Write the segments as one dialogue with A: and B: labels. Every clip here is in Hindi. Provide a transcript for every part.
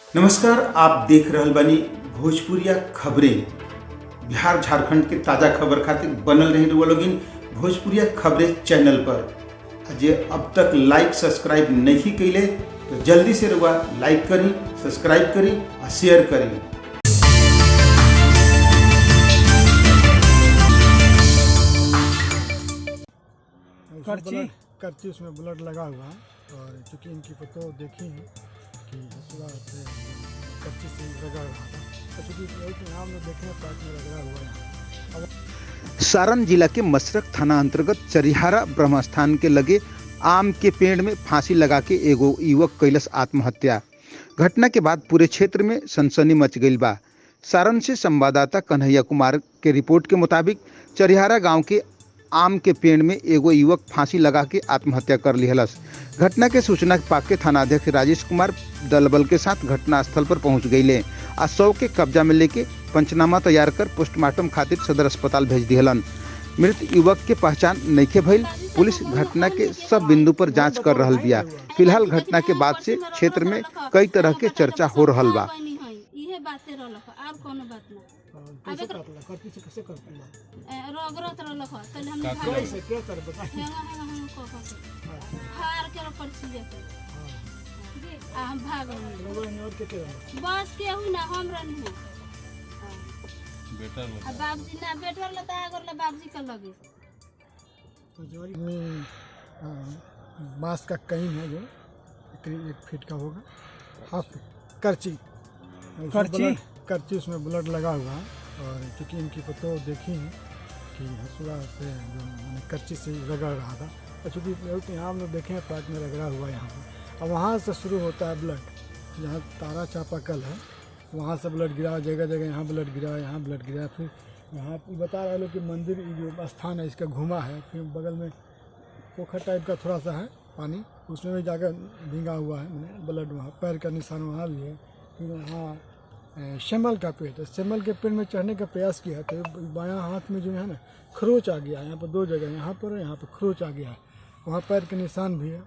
A: नमस्कार, आप देख रहल बानी भोजपुरिया खबरें। बिहार झारखंड के ताज़ा खबर खातिर बनल रही रुआ लोगिन भोजपुरिया खबरें चैनल पर। जे अब तक लाइक सब्सक्राइब नहीं कैले तो जल्दी से रुआ लाइक करी, सब्सक्राइब करी और शेयर करी।
B: करची उसमें ब्लड लगा हुआ है और चूँकि इनकी फोटो देखी है कि हसुआ से करची से रगड़ रहा था, तो चूँकि नाम में देखने पार्ट में रगड़ा हुआ है।
C: सारण जिला के मसरक थाना अंतर्गत चरिहारा ब्रह्मस्थान के लगे आम के पेड़ में फांसी लगा के एगो युवक कैलस आत्महत्या। घटना के बाद पूरे क्षेत्र में सनसनी मच गई बा। सारण से संवाददाता कन्हैया कुमार के रिपोर्ट के मुताबिक चरिहारा गांव के आम के पेड़ में एगो युवक फांसी लगा के आत्महत्या कर लिहलस। घटना के सूचना पाके थानाध्यक्ष राजेश कुमार दलबल के साथ घटना स्थल पर पहुंच गईले आ शव के कब्जा में लेके पंचनामा तैयार कर पोस्टमार्टम खातिर सदर अस्पताल भेज दिहलन। मृत युवक के पहचान नइखे भइल। पुलिस घटना के सब बिंदु पर जांच कर रहल बिया। फिलहाल घटना के बाद से क्षेत्र में कई तरह के चर्चा हो रहल बा।
B: कैसे करला करती से कैसे करला
D: रगरत रहलक तले हमने
B: कैसे के कर बताइए
D: हार के ऊपर सीधे जी हम भाग गए
B: और के
D: बस केहू ना हम रहनी है
E: बेटा
D: अब बाबूजी ना बेटा लता अगर ले बाबूजी का लगे
B: तो जोरी में बांस का कहीं है जो करीब 1 फीट का होगा, हाफ करची करची उसमें ब्लड लगा हुआ है और चूँकि इनकी फोटो देखी है कि हसुआ से जो करची से रगड़ रहा था, तो चूँकि यहाँ हम लोग देखें पार्ट में रगड़ा हुआ यहाँ पर। अब वहाँ से शुरू होता है ब्लड, जहाँ तारा चापाकल है वहाँ से ब्लड गिरा, जगह जगह यहाँ ब्लड गिरा, यहाँ ब्लड गिरा। फिर यहाँ बता रहे लोग कि मंदिर जो स्थान है इसका घुमा है, फिर बगल में पोखर टाइप का थोड़ा सा है पानी, उसमें भी जाकर भींगा हुआ है मैंने ब्लड, वहाँ पैर का निशान वहाँ भी है। फिर वहाँ सेमल का पेड़ है, सेमल के पेड़ में चढ़ने का प्रयास किया तो बायां हाथ में जो है ना खरोच आ गया, यहाँ पर 2 जगह, यहाँ पर और यहाँ पर खरोच आ गया है, वहाँ पैर के निशान भी है।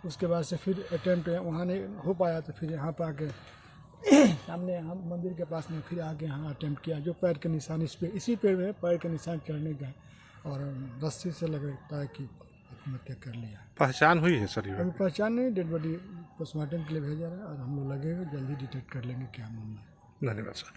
B: उसके बाद से फिर अटेम्प्ट वहाँ नहीं हो पाया तो फिर यहाँ पर आके सामने यहाँ मंदिर के पास में फिर आके यहाँ अटेम्प्ट किया, जो पैर के निशान इसी पेड़ में पैर के निशान चढ़ने का और रस्सी से लगता है कि आत्महत्या कर लिया।
E: पहचान हुई है सर?
B: अभी पहचान नहीं, डेड बॉडी पोस्टमार्टम के लिए भेजा रहा है और हम लोग लगे हुए जल्दी डिटेक्ट कर लेंगे क्या मामला है।
E: धन्यवाद सर।